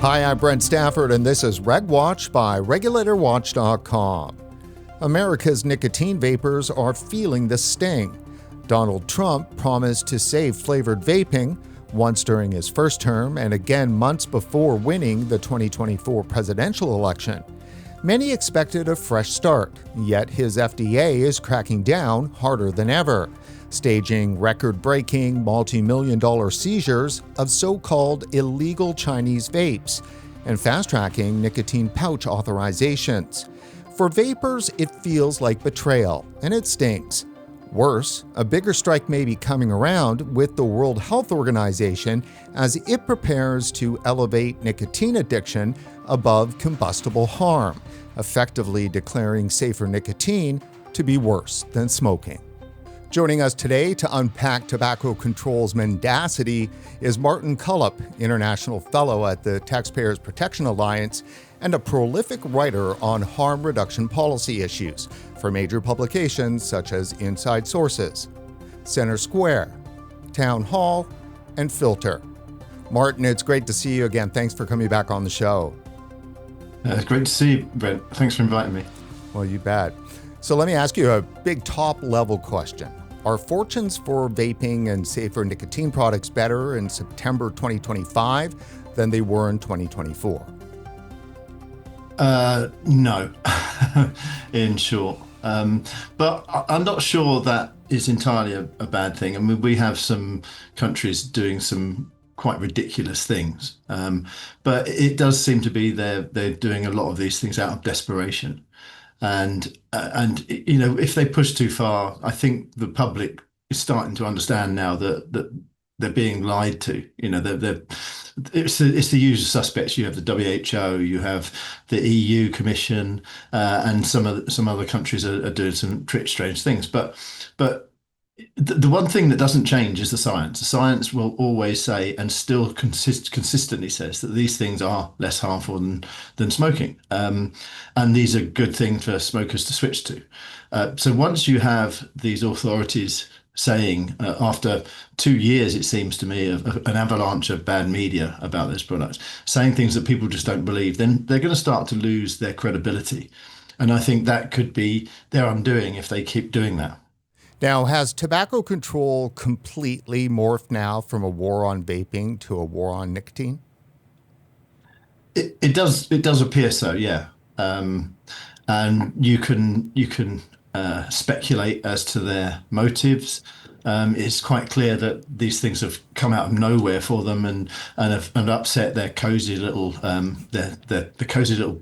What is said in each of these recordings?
Hi, I'm Brent Stafford, and this is RegWatch by RegulatorWatch.com. America's nicotine vapers are feeling the sting. Donald Trump promised to save flavored vaping, once during his first term and again months before winning the 2024 presidential election. Many expected a fresh start, yet his FDA is cracking down harder than ever, staging record-breaking multi-million-dollar seizures of so-called illegal Chinese vapes and fast-tracking nicotine pouch authorizations. For vapers, it feels like betrayal, and it stings. Worse, a bigger strike may be coming around with the World Health Organization as it prepares to elevate nicotine addiction above combustible harm, effectively declaring safer nicotine to be worse than smoking. Joining us today to unpack tobacco control's mendacity is Martin Cullip, International Fellow at the Taxpayers Protection Alliance and a prolific writer on harm reduction policy issues for major publications such as Inside Sources, Center Square, Town Hall, and Filter. Martin, it's great to see you again. Thanks for coming back on the show. It's great to see you, Brent. Thanks for inviting me. Well, you bet. So let me ask you a big top-level question. Are fortunes for vaping and safer nicotine products better in September 2025 than they were in 2024? No, in short. But I'm not sure that is entirely a bad thing. I mean, we have some countries doing some quite ridiculous things. But it does seem to be they're doing a lot of these things out of desperation. And you know, if they push too far, I think the public is starting to understand now that they're being lied to. You know, it's the usual suspects. You have the WHO, you have the EU Commission, and some other countries are doing some strange things. But the one thing that doesn't change is the science. The science will always say, and still consistently says, that these things are less harmful than smoking, and these are good things for smokers to switch to. So once you have these authorities saying, after 2 years, it seems to me, of an avalanche of bad media about those products, saying things that people just don't believe, then they're going to start to lose their credibility. And I think that could be their undoing if they keep doing that. Now, has tobacco control completely morphed now from a war on vaping to a war on nicotine? It does appear so, yeah. And you can speculate as to their motives. It's quite clear that these things have come out of nowhere for them and upset their cozy little the cozy little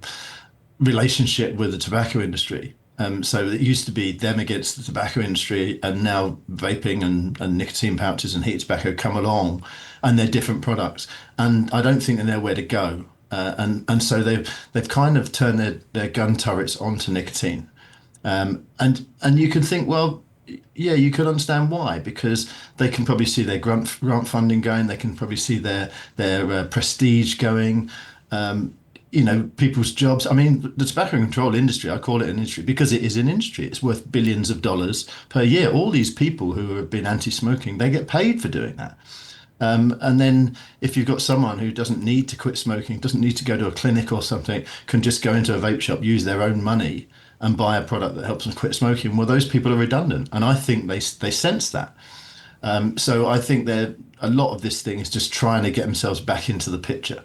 relationship with the tobacco industry. So it used to be them against the tobacco industry, and now vaping and nicotine pouches and heat tobacco come along, and they're different products. And I don't think they know where to go. And so they've kind of turned their gun turrets onto nicotine. And you can think, well, yeah, you could understand why, because they can probably see their grant funding going. They can probably see their prestige going. You know, people's jobs. I mean, the tobacco control industry, I call it an industry because it is an industry. It's worth billions of dollars per year. All these people who have been anti-smoking, they get paid for doing that. And then if you've got someone who doesn't need to quit smoking, doesn't need to go to a clinic or something, can just go into a vape shop, use their own money and buy a product that helps them quit smoking, well, those people are redundant. And I think they sense that. So I think a lot of this thing is just trying to get themselves back into the picture.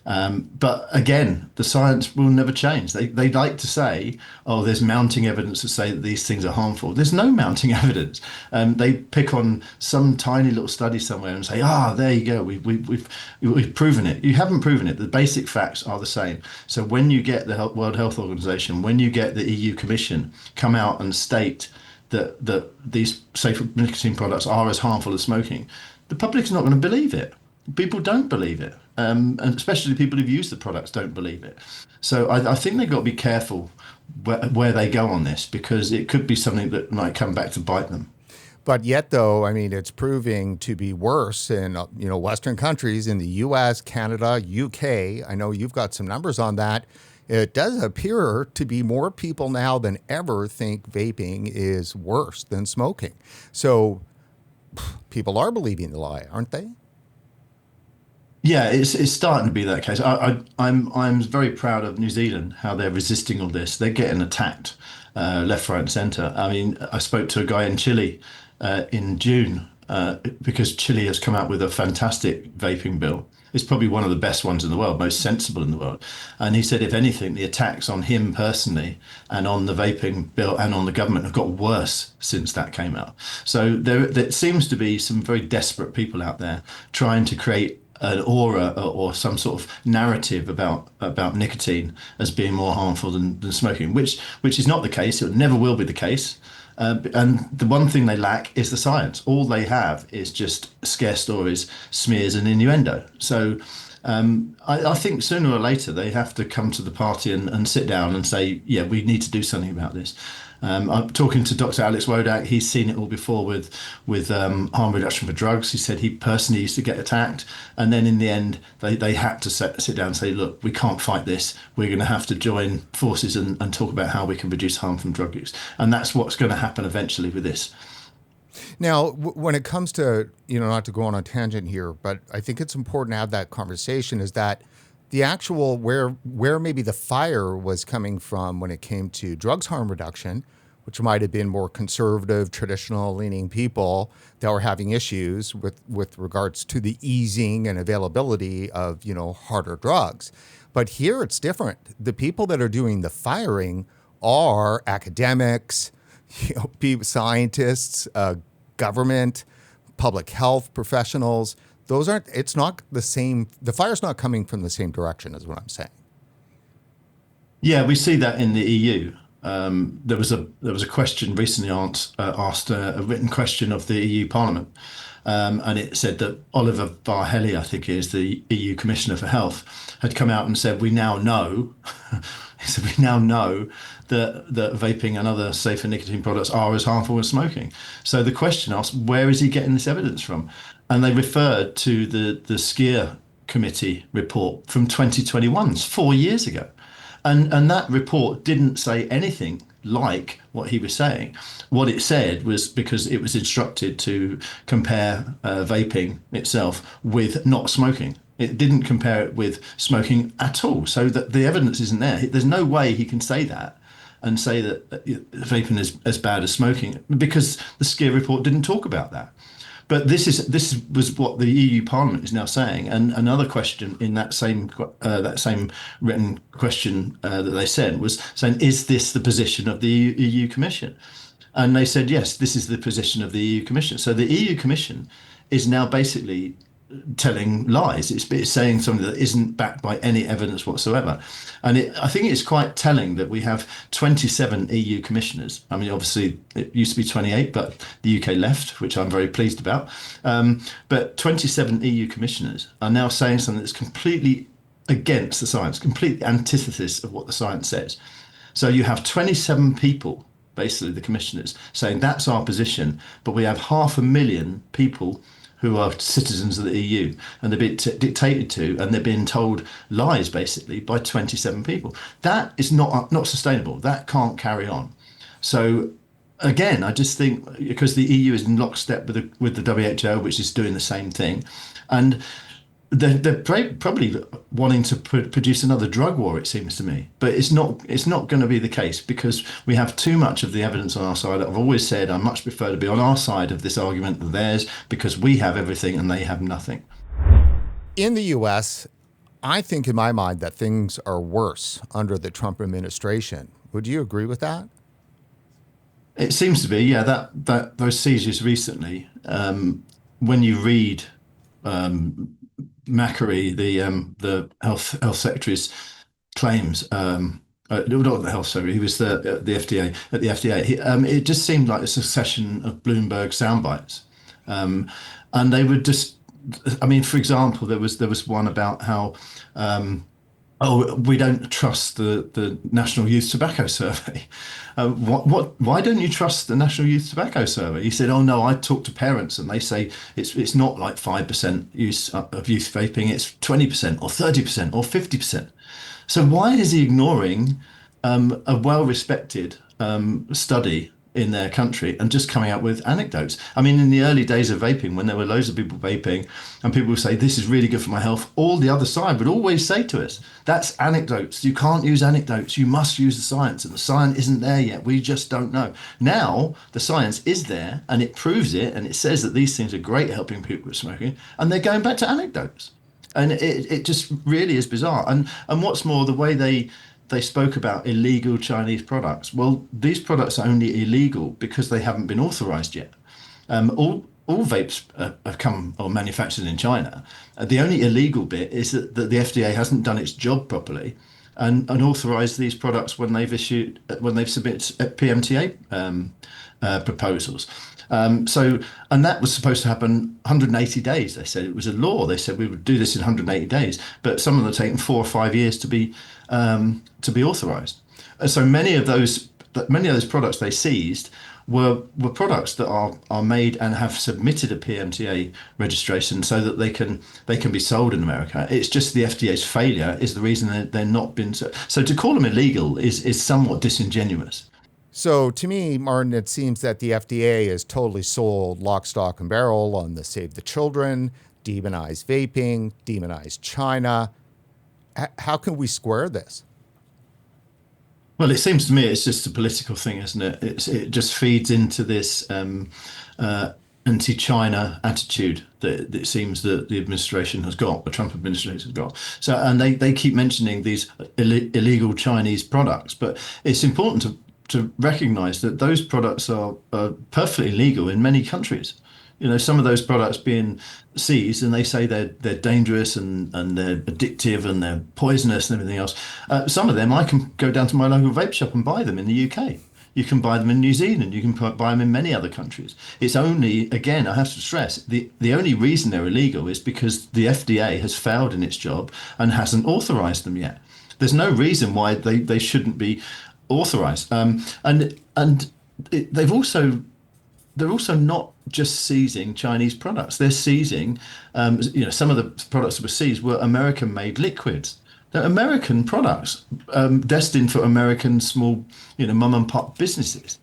But again, the science will never change. They like to say, oh, there's mounting evidence to say that these things are harmful. There's no mounting evidence. They pick on some tiny little study somewhere and say, there you go, we've proven it. You haven't proven it. The basic facts are the same. So when you get the World Health Organization, when you get the EU Commission come out and state that these safe nicotine products are as harmful as smoking, the public's not going to believe it. People don't believe it, and especially people who've used the products don't believe it. So I think they've got to be careful where they go on this, because it could be something that might come back to bite them. But yet, though, I mean, it's proving to be worse in Western countries, in the U.S., Canada, UK. I know you've got some numbers on that. It does appear to be more people now than ever think vaping is worse than smoking. So people are believing the lie, aren't they? Yeah, it's starting to be that case. I'm very proud of New Zealand, how they're resisting all this. They're getting attacked left, right, and centre. I mean, I spoke to a guy in Chile in June because Chile has come out with a fantastic vaping bill. It's probably one of the best ones in the world, most sensible in the world. And he said, if anything, the attacks on him personally and on the vaping bill and on the government have got worse since that came out. So there seems to be some very desperate people out there trying to create an aura or some sort of narrative about nicotine as being more harmful than smoking, which is not the case. It never will be the case. And the one thing they lack is the science. All they have is just scare stories, smears, and innuendo. So I think sooner or later they have to come to the party and sit down and say, yeah, we need to do something about this. I'm talking to Dr. Alex Wodak. He's seen it all before with harm reduction for drugs. He said he personally used to get attacked, and then in the end, they had to sit down and say, look, we can't fight this. We're going to have to join forces and talk about how we can reduce harm from drug use, and that's what's going to happen eventually with this. Now, when it comes to, not to go on a tangent here, but I think it's important to have that conversation is that the actual where maybe the fire was coming from when it came to drugs harm reduction, which might have been more conservative, traditional leaning people that were having issues with regards to the easing and availability of, harder drugs. But here it's different. The people that are doing the firing are academics, scientists, government, public health professionals. It's not the same. The fire's not coming from the same direction, is what I'm saying. Yeah, we see that in the EU. There was a question recently asked a written question of the EU Parliament, and it said that Oliver Varhelyi, I think is the EU Commissioner for Health, had come out and said we now know. He said we now know that vaping and other safer nicotine products are as harmful as smoking. So the question asked, where is he getting this evidence from? And they referred to the SCEAR committee report from 2021, 4 years ago. And that report didn't say anything like what he was saying. What it said was because it was instructed to compare vaping itself with not smoking. It didn't compare it with smoking at all. So that the evidence isn't there. There's no way he can say that and say that vaping is as bad as smoking because the SCEAR report didn't talk about that. But this was what the EU Parliament is now saying. And another question in that same written question that they sent was saying, is this the position of the EU Commission? And they said, yes, this is the position of the EU Commission. So the EU Commission is now basically telling lies. It's saying something that isn't backed by any evidence whatsoever. And I think it's quite telling that we have 27 EU commissioners. I mean, obviously, it used to be 28, but the UK left, which I'm very pleased about. But 27 EU commissioners are now saying something that's completely against the science, completely antithesis of what the science says. So you have 27 people, basically the commissioners, saying that's our position, but we have 500,000 people who are citizens of the EU, and they're being dictated to, and they're being told lies basically by 27 people. That is not sustainable. That can't carry on. So again, I just think because the EU is in lockstep with the WHO, which is doing the same thing, and they're probably wanting to produce another drug war, it seems to me. But it's not going to be the case because we have too much of the evidence on our side. I've always said I much prefer to be on our side of this argument than theirs because we have everything and they have nothing. In the U.S., I think in my mind that things are worse under the Trump administration. Would you agree with that? It seems to be, yeah. That those seizures recently, when you read Macquarie, the health secretary's claims. Not the health secretary. He was the FDA at the FDA. It just seemed like a succession of Bloomberg sound bites, and they were just. I mean, for example, there was one about how. We don't trust the National Youth Tobacco Survey. Why don't you trust the National Youth Tobacco Survey? He said, oh no, I talk to parents and they say it's not like 5% use of youth vaping, it's 20% or 30% or 50%. So why is he ignoring a well-respected study in their country and just coming up with anecdotes. I mean, in the early days of vaping, when there were loads of people vaping and people would say, this is really good for my health, all the other side would always say to us, that's anecdotes. You can't use anecdotes. You must use the science. And the science isn't there yet. We just don't know. Now, the science is there and it proves it. And it says that these things are great at helping people with smoking. And they're going back to anecdotes. And it just really is bizarre. And what's more, the way they spoke about illegal Chinese products. Well, these products are only illegal because they haven't been authorized yet. All vapes have come or manufactured in China. The only illegal bit is that the FDA hasn't done its job properly and authorized these products when they've submitted PMTA proposals. And that was supposed to happen 180 days. They said it was a law. They said we would do this in 180 days, but some of them are taking 4 or 5 years to be authorized. So many of those products they seized were products that are made and have submitted a PMTA registration so that they can be sold in America. It's just the FDA's failure is the reason that they're not been so to call them illegal is somewhat disingenuous. So to me, Martin, it seems that the FDA is totally sold lock, stock, and barrel on the Save the Children, demonize vaping, demonize China. How can we square this? Well, it seems to me it's just a political thing, isn't it? It just feeds into this anti-China attitude that it seems that the administration has got, the Trump administration has got. So, and they keep mentioning these illegal Chinese products, but it's important to recognize that those products are perfectly legal in many countries. You know, some of those products being seized and they say they're dangerous and they're addictive and they're poisonous and everything else. Some of them I can go down to my local vape shop and buy them in the UK. You can buy them in New Zealand. You can buy them in many other countries. It's only, again, I have to stress, the only reason they're illegal is because the FDA has failed in its job and hasn't authorized them yet. There's no reason why they shouldn't be authorized. They're also not just seizing Chinese products. They're seizing, some of the products that were seized were American-made liquids. They're American products, destined for American small, mum and pop businesses.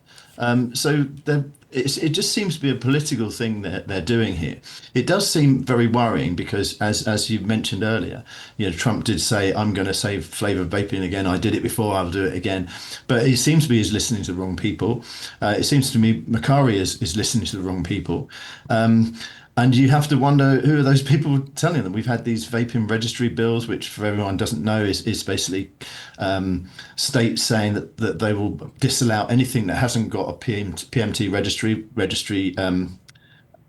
It just seems to be a political thing that they're doing here. It does seem very worrying because, as you mentioned earlier, Trump did say, "I'm going to save flavored vaping again. I did it before. I'll do it again." But it seems to be he's listening to the wrong people. It seems to me Macari is listening to the wrong people. And you have to wonder who are those people telling them. We've had these vaping registry bills, which for everyone doesn't know is basically states saying that they will disallow anything that hasn't got a PMT registry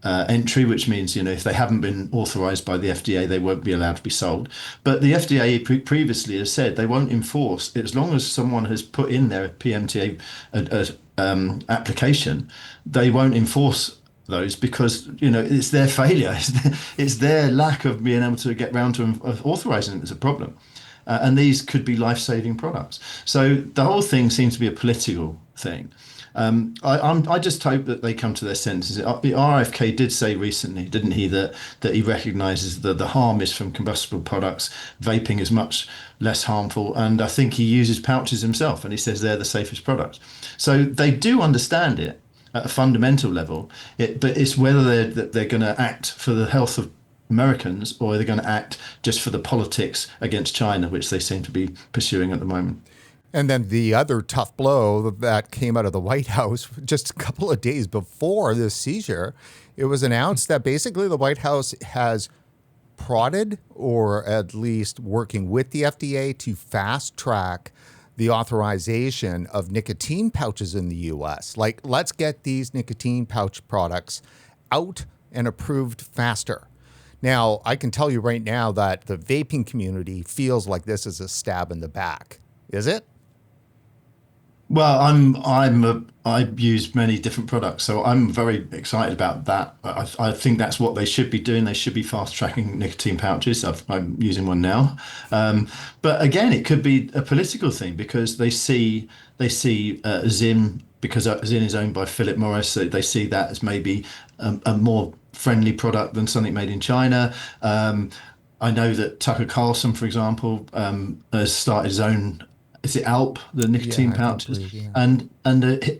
entry, which means if they haven't been authorized by the FDA, they won't be allowed to be sold. But the FDA previously has said they won't enforce as long as someone has put in their PMTA application. They won't enforce those because it's their failure, it's their lack of being able to get round to authorizing it as a problem, and these could be life-saving products. So the whole thing seems to be a political thing. I just hope that they come to their senses. The RFK did say recently, didn't he, that he recognizes that the harm is from combustible products. Vaping is much less harmful, and I think he uses pouches himself, and he says they're the safest products. So they do understand it at a fundamental level, but it's whether they're going to act for the health of Americans or they're going to act just for the politics against China, which they seem to be pursuing at the moment. And then the other tough blow that came out of the White House just a couple of days before this seizure, it was announced that basically the White House has prodded, or at least working with the FDA to fast track the authorization of nicotine pouches in the US. Like, let's get these nicotine pouch products out and approved faster. Now, I can tell you right now that the vaping community feels like this is a stab in the back. Is it? Well, I use many different products, so I'm very excited about that. I think that's what they should be doing. They should be fast tracking nicotine pouches. I'm using one now, but again, it could be a political thing because they see Zyn, because Zyn is owned by Philip Morris. So they see that as maybe a more friendly product than something made in China. I know that Tucker Carlson, for example, has started his own is it Alp, the nicotine Yeah, I think pouches, believe, yeah.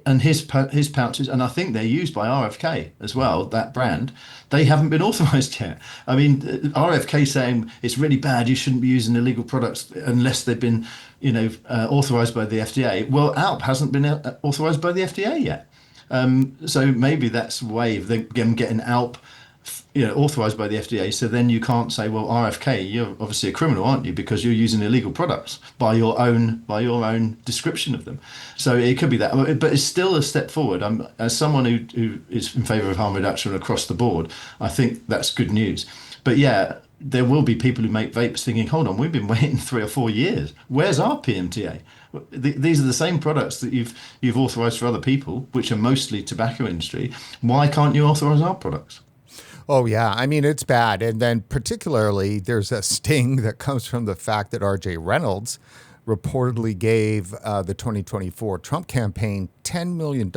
and his pouches, and I think they're used by RFK as well. That brand, they haven't been authorized yet. I mean, RFK saying it's really bad. You shouldn't be using illegal products unless they've been, authorized by the FDA. Well, Alp hasn't been authorized by the FDA yet. So maybe that's a way of them getting Alp, authorized by the FDA. So then you can't say, well, RFK, you're obviously a criminal, aren't you? Because you're using illegal products by your own description of them. So it could be that, but it's still a step forward. As someone who is in favour of harm reduction across the board, I think that's good news. But yeah, there will be people who make vapes thinking, hold on, we've been waiting 3 or 4 years. Where's our PMTA? These are the same products that you've authorised for other people, which are mostly tobacco industry. Why can't you authorise our products? Oh, yeah. I mean, it's bad. And then, particularly, there's a sting that comes from the fact that RJ Reynolds reportedly gave the 2024 Trump campaign $10 million.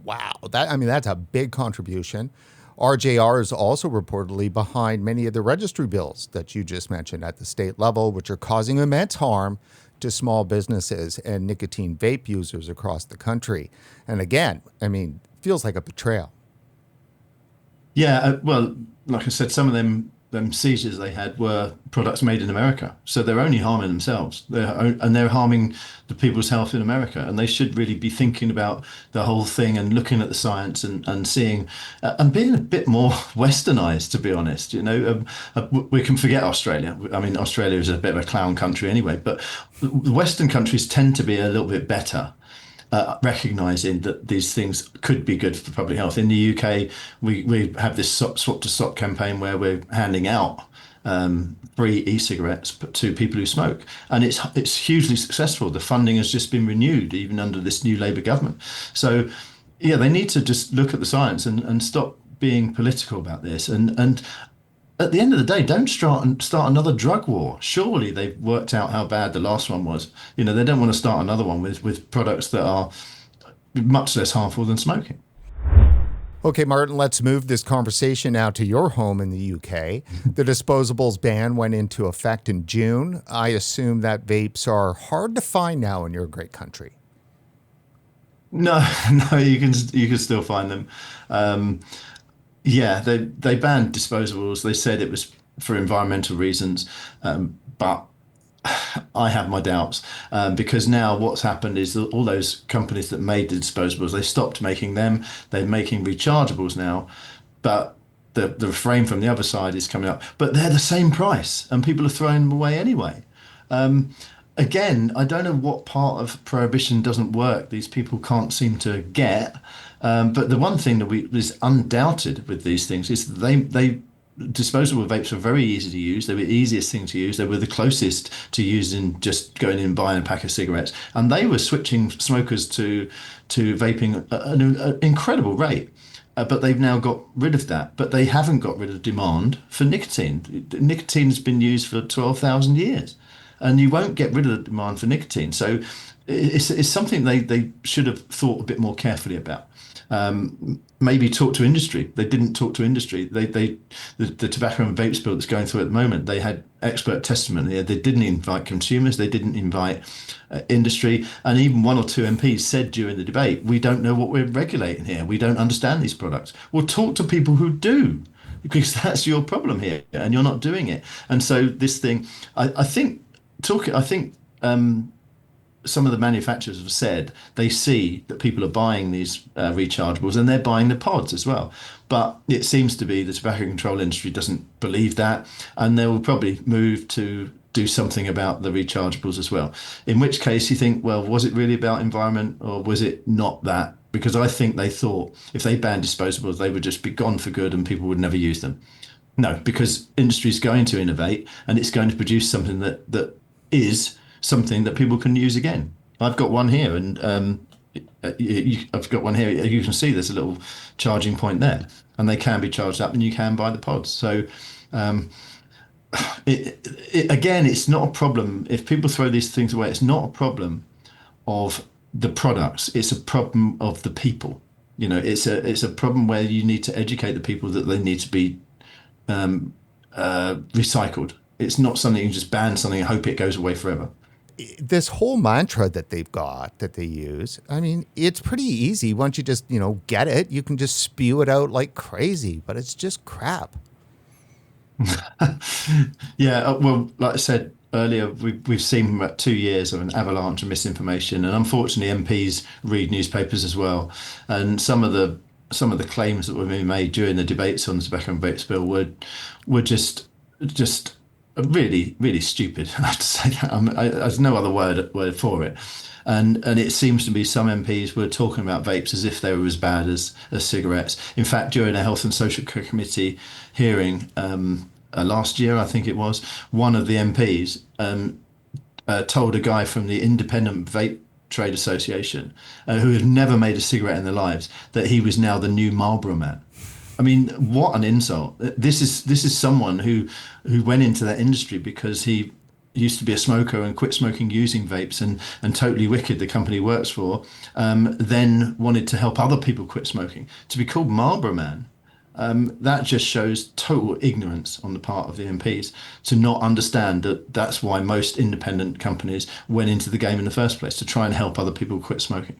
Wow. That's a big contribution. RJR is also reportedly behind many of the registry bills that you just mentioned at the state level, which are causing immense harm to small businesses and nicotine vape users across the country. And again, feels like a betrayal. Yeah, well, like I said, some of them seizures they had were products made in America, so they're only harming themselves. They're harming the people's health in America, and they should really be thinking about the whole thing and looking at the science and seeing and being a bit more westernized. To be honest, we can forget Australia. I mean, Australia is a bit of a clown country anyway, but the Western countries tend to be a little bit better recognizing that these things could be good for public health. In the UK, we have this swap to stop campaign where we're handing out free e-cigarettes to people who smoke, and it's hugely successful. The funding has just been renewed, even under this new Labour government. So, yeah, they need to just look at the science and stop being political about this. And at the end of the day, don't start another drug war. Surely they've worked out how bad the last one was. They don't want to start another one with products that are much less harmful than smoking. Okay, Martin, let's move this conversation now to your home in the UK. The disposables ban went into effect in June. I assume that vapes are hard to find now in your great country. No, no, you can still find them. Yeah, they banned disposables. They said it was for environmental reasons, but I have my doubts because now what's happened is that all those companies that made the disposables, they stopped making them. They're making rechargeables now, but the refrain from the other side is coming up. But they're the same price, and people are throwing them away anyway. Again, I don't know what part of prohibition doesn't work. These people can't seem to get. But the one thing that is undoubted with these things is that they disposable vapes were very easy to use. They were the easiest thing to use. They were the closest to using just going in and buying a pack of cigarettes, and they were switching smokers to vaping at an incredible rate. But they've now got rid of that. But they haven't got rid of demand for nicotine. Nicotine has been used for 12,000 years, and you won't get rid of the demand for nicotine. So it's something they should have thought a bit more carefully about. Maybe talk to industry. They didn't talk to industry. The tobacco and vape bill that's going through at the moment, they had expert testimony. They didn't invite consumers. They didn't invite industry. And even one or two MPs said during the debate, we don't know what we're regulating here. We don't understand these products. Well, talk to people who do, because that's your problem here, and you're not doing it. And so this thing, I think some of the manufacturers have said they see that people are buying these rechargeables, and they're buying the pods as well. But it seems to be the tobacco control industry doesn't believe that, and they will probably move to do something about the rechargeables as well. In which case you think, well, was it really about environment, or was it not that? Because I think they thought if they banned disposables, they would just be gone for good and people would never use them. No, because industry is going to innovate, and it's going to produce something that is something that people can use again. I've got one here, and I've got one here. You can see there's a little charging point there, and they can be charged up, and you can buy the pods. So, again, it's not a problem if people throw these things away. It's not a problem of the products. It's a problem of the people. It's a problem where you need to educate the people that they need to be recycled. It's not something you just ban something and hope it goes away forever. this whole mantra that they've got that they use, I mean, it's pretty easy. Once you just, get it, you can just spew it out like crazy, but it's just crap. Yeah, well, like I said earlier, we've seen about 2 years of an avalanche of misinformation, and unfortunately, MPs read newspapers as well. And some of the claims that were being made during the debates on the tobacco and vapes bill were just really really stupid. I have to say that. There's no other word for it. And it seems to be some MPs were talking about vapes as if they were as bad as cigarettes. In fact, during a Health and Social Committee hearing last year, I think it was, one of the MPs told a guy from the Independent Vape Trade Association, who had never made a cigarette in their lives, that he was now the new Marlboro Man. I mean, what an insult! This is someone who went into that industry because he used to be a smoker and quit smoking using vapes, and Totally Wicked, the company he works for, then wanted to help other people quit smoking. To be called Marlboro Man, that just shows total ignorance on the part of the MPs to not understand that that's why most independent companies went into the game in the first place, to try and help other people quit smoking.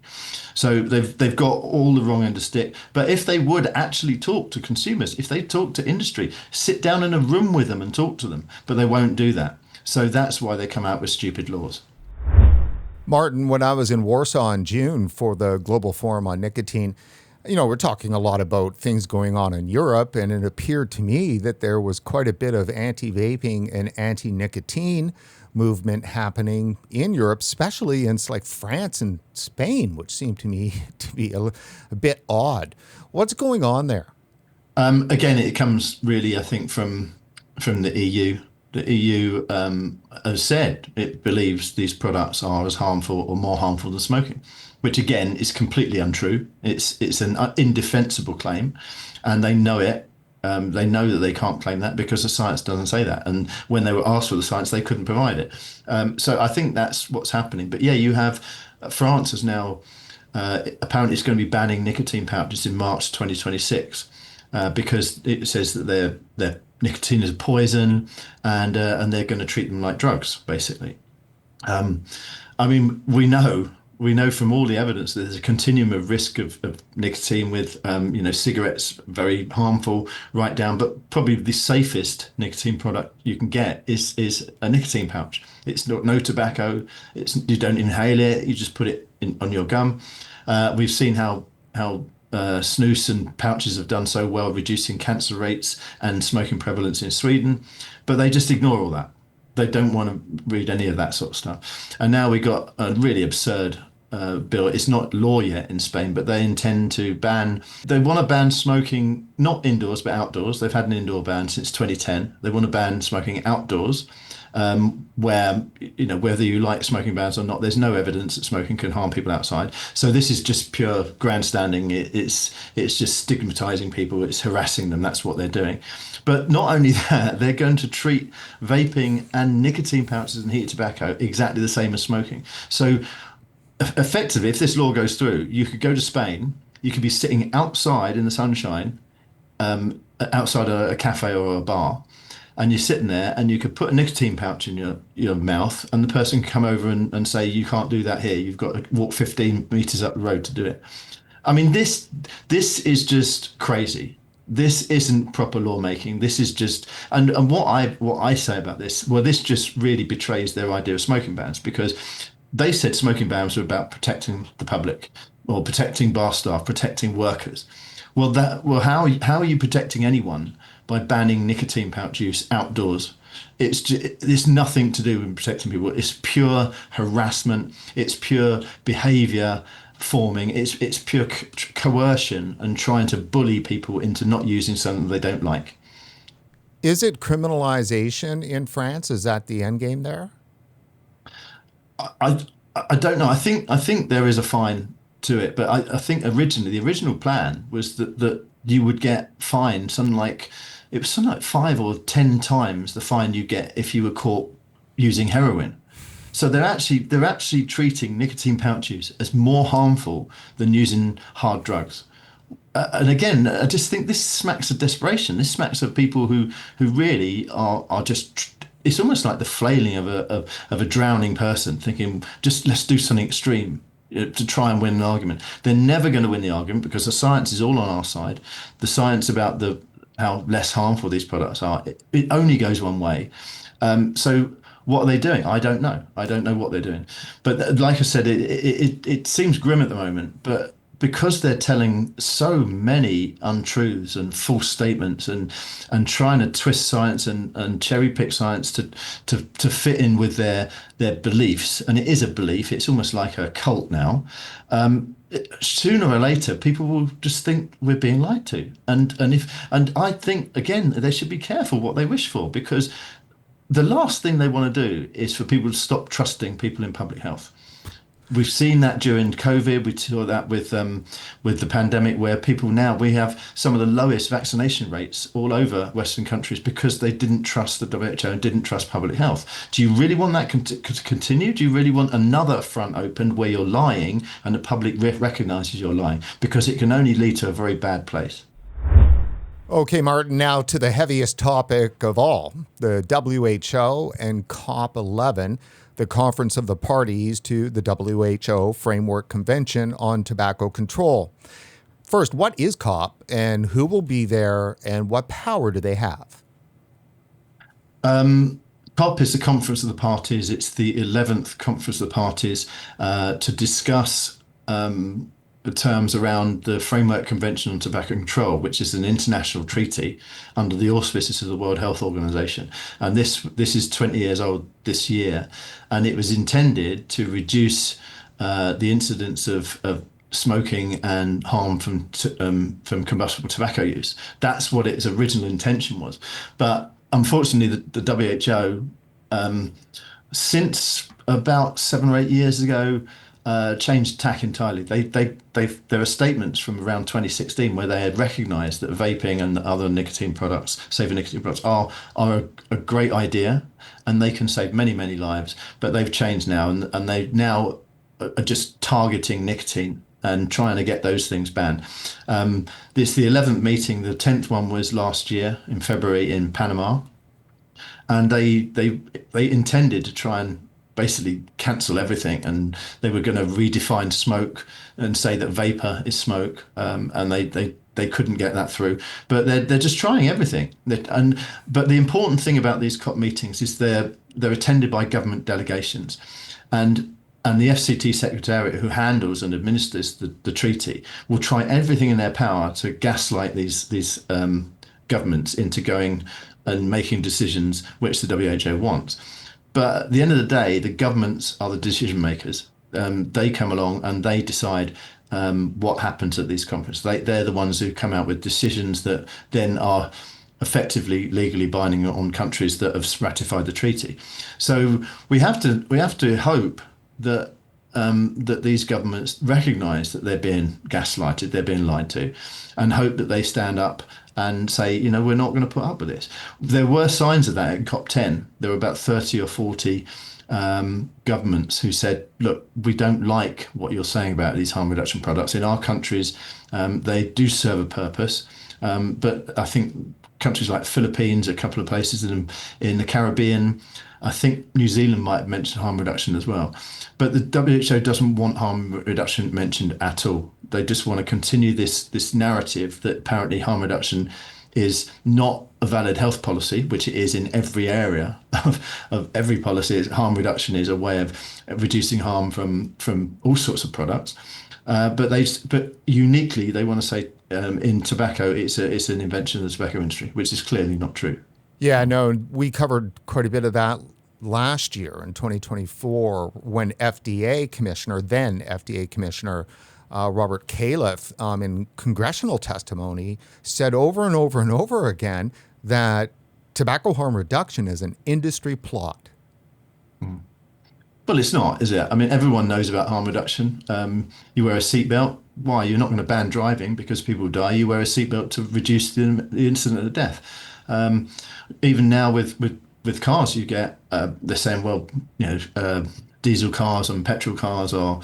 So they've got all the wrong end of stick. But if they would actually talk to consumers, if they talk to industry, sit down in a room with them and talk to them, but they won't do that. So that's why they come out with stupid laws. Martin, when I was in Warsaw in June for the Global Forum on Nicotine, we're talking a lot about things going on in Europe, and it appeared to me that there was quite a bit of anti-vaping and anti-nicotine movement happening in Europe, especially in like France and Spain, which seemed to me to be a bit odd. What's going on there? Again, it comes really, I think, from the EU. The EU has said it believes these products are as harmful or more harmful than smoking, which again is completely untrue. It's an indefensible claim, and they know it. They know that they can't claim that because the science doesn't say that. And when they were asked for the science, they couldn't provide it. So I think that's what's happening. But yeah, you have France is now apparently it's going to be banning nicotine pouches in March 2026 because it says that they're nicotine is a poison, and they're going to treat them like drugs, basically. I mean, we know from all the evidence that there's a continuum of risk of nicotine with, cigarettes, very harmful, right down. But probably the safest nicotine product you can get is a nicotine pouch. It's no tobacco. You don't inhale it. You just put it on your gum. We've seen how snus and pouches have done so well, reducing cancer rates and smoking prevalence in Sweden, but they just ignore all that. They don't want to read any of that sort of stuff. And now we got a really absurd bill. It's not law yet in Spain, but they intend to they want to ban smoking, not indoors, but outdoors. They've had an indoor ban since 2010. They want to ban smoking outdoors, where, whether you like smoking bans or not, there's no evidence that smoking can harm people outside. So this is just pure grandstanding. It's just stigmatizing people. It's harassing them. That's what they're doing. But not only that, they're going to treat vaping and nicotine pouches and heated tobacco exactly the same as smoking. So effectively, if this law goes through, you could go to Spain, you could be sitting outside in the sunshine, outside a cafe or a bar, and you're sitting there and you could put a nicotine pouch in your mouth, and the person can come over and say, you can't do that here. You've got to walk 15 meters up the road to do it. I mean, this is just crazy. This isn't proper lawmaking. This is just, and what I say about this, well, this just really betrays their idea of smoking bans, because they said smoking bans were about protecting the public, or protecting bar staff, protecting workers. How are you protecting anyone by banning nicotine pouch use outdoors? It's nothing to do with protecting people. It's pure harassment. It's pure behaviour forming. It's pure coercion and trying to bully people into not using something they don't like. Is it criminalization in France? Is that the end game there? I don't know. I think there is a fine to it, but I think the original plan was that you would get fined something like 5 or 10 times the fine you get if you were caught using heroin. So they're actually treating nicotine pouch use as more harmful than using hard drugs. And again, I just think this smacks of desperation. This smacks of people who really are just it's almost like the flailing of a drowning person, thinking just let's do something extreme to try and win an argument. They're never going to win the argument because the science is all on our side. The science about the how less harmful these products are, it only goes one way. So what are they doing? I don't know. I don't know what they're doing. But like I said, it seems grim at the moment. But because they're telling so many untruths and false statements and trying to twist science and cherry pick science to fit in with their beliefs, and it is a belief, it's almost like a cult now. Sooner or later, people will just think we're being lied to, and I think again they should be careful what they wish for, because the last thing they want to do is for people to stop trusting people in public health. We've seen that during COVID. We saw that with the pandemic, where people now, we have some of the lowest vaccination rates all over Western countries because they didn't trust the WHO and didn't trust public health. Do you really want that to continue? Do you really want another front opened where you're lying and the public recognises you're lying? Because it can only lead to a very bad place. Okay, Martin, now to the heaviest topic of all, the WHO and COP11, the Conference of the Parties to the WHO Framework Convention on Tobacco Control. First, what is COP and who will be there and what power do they have? COP is the Conference of the Parties. It's the 11th Conference of the Parties to discuss the terms around the Framework Convention on Tobacco Control, which is an international treaty under the auspices of the World Health Organization. And this is 20 years old this year, and it was intended to reduce the incidence of smoking and harm from combustible tobacco use. That's what its original intention was. But unfortunately, the WHO, since about 7 or 8 years ago, changed tack entirely. There are statements from around 2016 where they had recognised that vaping and other nicotine products, safer nicotine products, are a great idea, and they can save many lives. But they've changed now, and they now are just targeting nicotine and trying to get those things banned. This the 11th meeting. The 10th one was last year in February in Panama, and they intended to try and basically cancel everything, and they were going to redefine smoke and say that vapor is smoke, and they couldn't get that through. But they're just trying everything. But the important thing about these COP meetings is they're attended by government delegations, and the FCT Secretariat, who handles and administers the treaty, will try everything in their power to gaslight these governments into going and making decisions which the WHO wants. But at the end of the day, the governments are the decision makers. They come along and they decide what happens at these conferences. They're the ones who come out with decisions that then are effectively legally binding on countries that have ratified the treaty. So we have to hope that that these governments recognise that they're being gaslighted, they're being lied to, and hope that they stand up and say, we're not going to put up with this. There were signs of that at COP10. There were about 30 or 40 governments who said, look, we don't like what you're saying about these harm reduction products. In our countries, they do serve a purpose. But I think countries like Philippines, a couple of places in the Caribbean, I think New Zealand might have mentioned harm reduction as well. But the WHO doesn't want harm reduction mentioned at all. They just want to continue this narrative that apparently harm reduction is not a valid health policy, which it is in every area of every policy. Harm reduction is a way of reducing harm from all sorts of products. But uniquely, they want to say in tobacco, it's an invention of the tobacco industry, which is clearly not true. Yeah, no, we covered quite a bit of that last year in 2024 when then FDA Commissioner Robert Cullip, in congressional testimony, said over and over and over again that tobacco harm reduction is an industry plot. Well, it's not, is it? I mean, everyone knows about harm reduction. You wear a seatbelt. Why? You're not going to ban driving because people die. You wear a seatbelt to reduce the incident of death. Even now with cars, you get they're saying, well, diesel cars and petrol cars are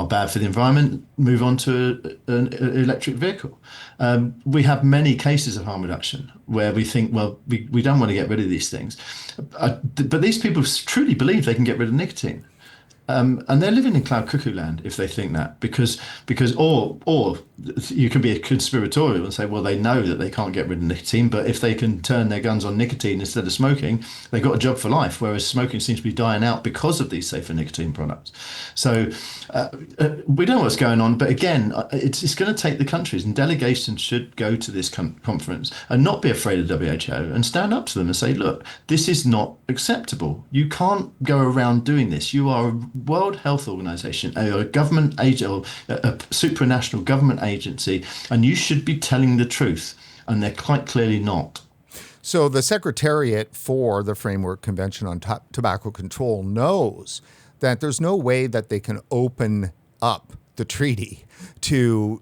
bad for the environment, move on to an electric vehicle. We have many cases of harm reduction where we think, well, we don't want to get rid of these things. But these people truly believe they can get rid of nicotine. And they're living in cloud cuckoo land if they think that, because or you can be conspiratorial and say, well, they know that they can't get rid of nicotine, but if they can turn their guns on nicotine instead of smoking, they've got a job for life. Whereas smoking seems to be dying out because of these safer nicotine products. So we don't know what's going on, but again, it's going to take the countries, and delegations should go to this conference and not be afraid of WHO and stand up to them and say, look, this is not acceptable. You can't go around doing this. You are a World Health Organization, a government agent, or a supranational government agency, and you should be telling the truth, and they're quite clearly not. So the Secretariat for the Framework Convention on Tobacco Control knows that there's no way that they can open up the treaty to,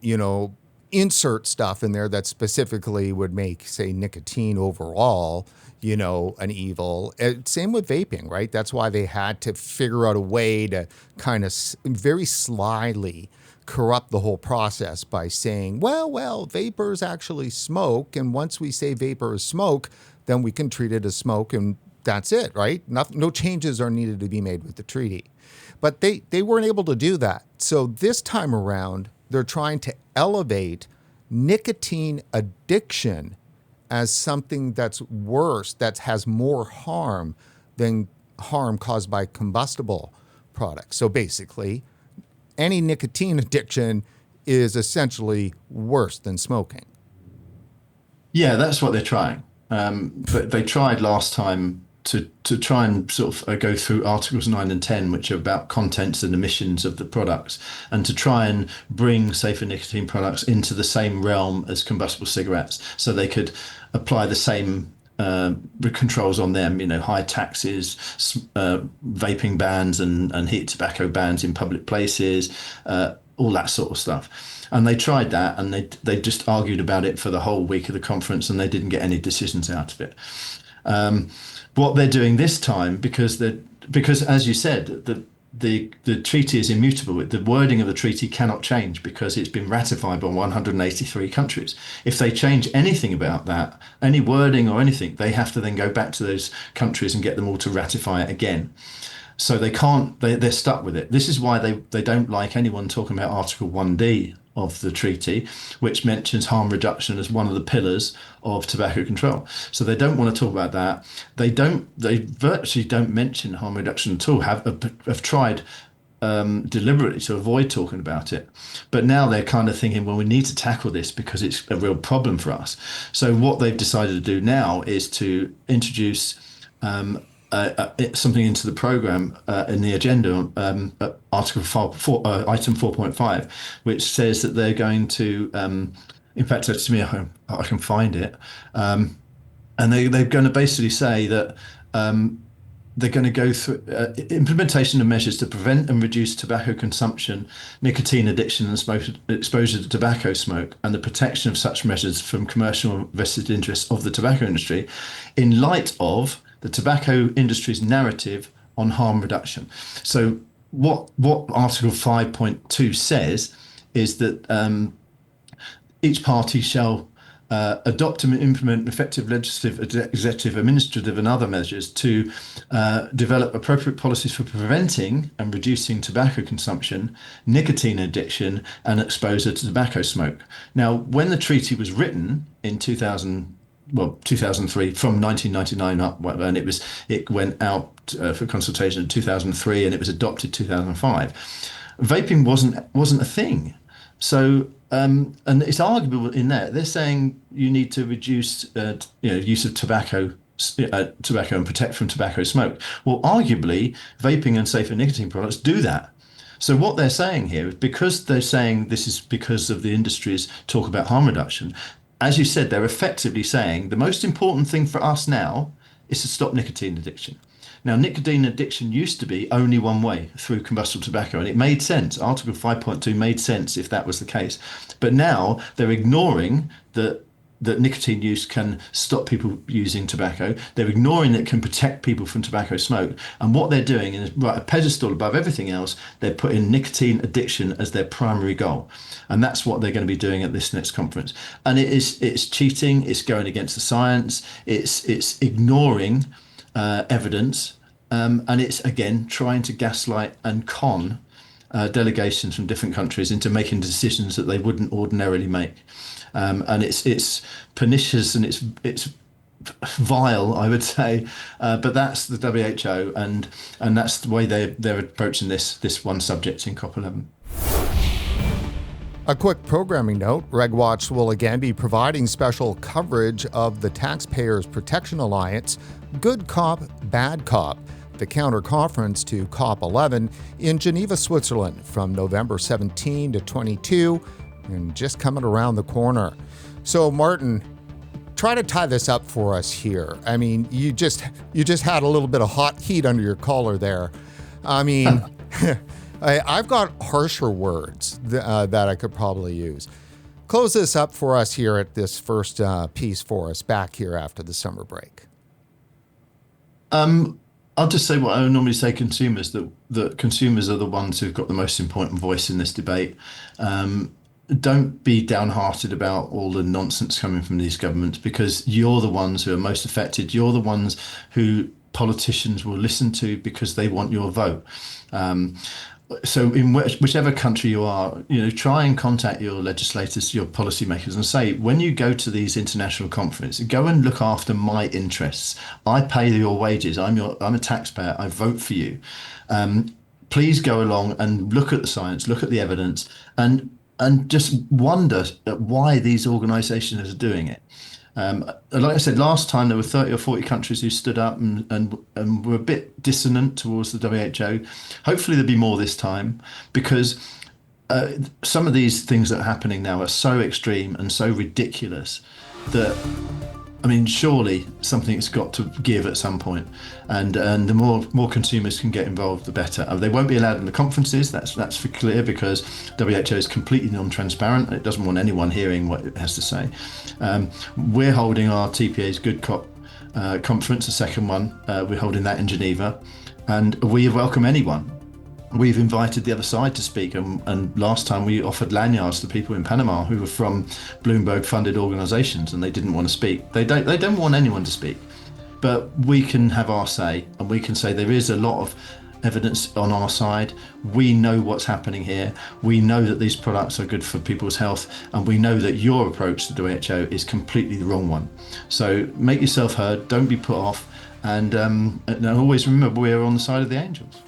insert stuff in there that specifically would make, say, nicotine overall, an evil. Same with vaping, right? That's why they had to figure out a way to kind of very slyly corrupt the whole process by saying, well, vapors actually smoke. And once we say vapors smoke, then we can treat it as smoke. And that's it, right? No changes are needed to be made with the treaty. But they weren't able to do that. So this time around, they're trying to elevate nicotine addiction as something that's worse, that has more harm than harm caused by combustible products. So basically, any nicotine addiction is essentially worse than smoking. Yeah, that's what they're trying. But they tried last time to try and sort of go through Articles 9 and 10, which are about contents and emissions of the products, and to try and bring safer nicotine products into the same realm as combustible cigarettes, so they could apply the same controls on them, high taxes, vaping bans and heated tobacco bans in public places, all that sort of stuff. And they tried that, and they just argued about it for the whole week of the conference, and they didn't get any decisions out of it. What they're doing this time, because as you said, the treaty is immutable. The wording of the treaty cannot change because it's been ratified by 183 countries. If they change anything about that, any wording or anything, they have to then go back to those countries and get them all to ratify it again. So they can't, they're stuck with it. This is why they don't like anyone talking about Article 1D of the treaty, which mentions harm reduction as one of the pillars of tobacco control. So they don't want to talk about that. They virtually don't mention harm reduction at all, have tried deliberately to avoid talking about it. But now they're kind of thinking, well, we need to tackle this because it's a real problem for us. So what they've decided to do now is to introduce something into the program in the agenda, Article 4, Item 4.5, which says that they're going to, in fact, to me, I can find it, and they're going to basically say that they're going to go through implementation of measures to prevent and reduce tobacco consumption, nicotine addiction, and exposure to tobacco smoke, and the protection of such measures from commercial vested interests of the tobacco industry in light of the tobacco industry's narrative on harm reduction. So what Article 5.2 says is that each party shall adopt and implement effective legislative, executive, administrative and other measures to develop appropriate policies for preventing and reducing tobacco consumption, nicotine addiction and exposure to tobacco smoke. Now, when the treaty was written in 2003, from 1999 up, and it went out for consultation in 2003, and it was adopted 2005. Vaping wasn't a thing. So and it's arguable in that they're saying you need to reduce use of tobacco and protect from tobacco smoke. Well, arguably, vaping and safer nicotine products do that. So what they're saying here is, because they're saying this is because of the industry's talk about harm reduction, as you said, they're effectively saying the most important thing for us now is to stop nicotine addiction. Now, nicotine addiction used to be only one way, through combustible tobacco, and it made sense. Article 5.2 made sense if that was the case. But now they're ignoring that that nicotine use can stop people using tobacco. They're ignoring that it can protect people from tobacco smoke. And what they're doing is right a pedestal above everything else. They're putting nicotine addiction as their primary goal, and that's what they're going to be doing at this next conference. And it's cheating. It's going against the science. It's ignoring evidence, and it's again trying to gaslight and con delegations from different countries into making decisions that they wouldn't ordinarily make. And it's pernicious and it's vile, I would say. But that's the WHO, and that's the way they're approaching this one subject in COP11. A quick programming note, RegWatch will again be providing special coverage of the Taxpayers Protection Alliance, Good Cop, Bad Cop, the counter conference to COP11 in Geneva, Switzerland from November 17 to 22, and just coming around the corner. So Martin, try to tie this up for us here. I mean, you just had a little bit of hot heat under your collar there. I mean, I've got harsher words that I could probably use. Close this up for us here at this first piece for us back here after the summer break. I'll just say what I normally say: consumers, that consumers are the ones who've got the most important voice in this debate. Don't be downhearted about all the nonsense coming from these governments, because you're the ones who are most affected. You're the ones who politicians will listen to because they want your vote. So in whichever country you are, try and contact your legislators, your policymakers, and say, when you go to these international conferences, go and look after my interests. I pay your wages. I'm a taxpayer. I vote for you. Please go along and look at the science, look at the evidence, and just wonder at why these organisations are doing it. Like I said, last time there were 30 or 40 countries who stood up and were a bit dissonant towards the WHO. Hopefully there'll be more this time, because some of these things that are happening now are so extreme and so ridiculous that, I mean, surely something's got to give at some point, and the more consumers can get involved, the better. They won't be allowed in the conferences. That's for clear, because WHO is completely non-transparent. It doesn't want anyone hearing what it has to say. We're holding our TPA's Good Cop conference, the second one. We're holding that in Geneva, and we welcome anyone. We've invited the other side to speak, and last time we offered lanyards to people in Panama who were from Bloomberg-funded organisations, and they didn't want to speak. They don't want anyone to speak, but we can have our say, and we can say there is a lot of evidence on our side. We know what's happening here. We know that these products are good for people's health, and we know that your approach to the WHO is completely the wrong one. So make yourself heard. Don't be put off, and always remember we're on the side of the angels.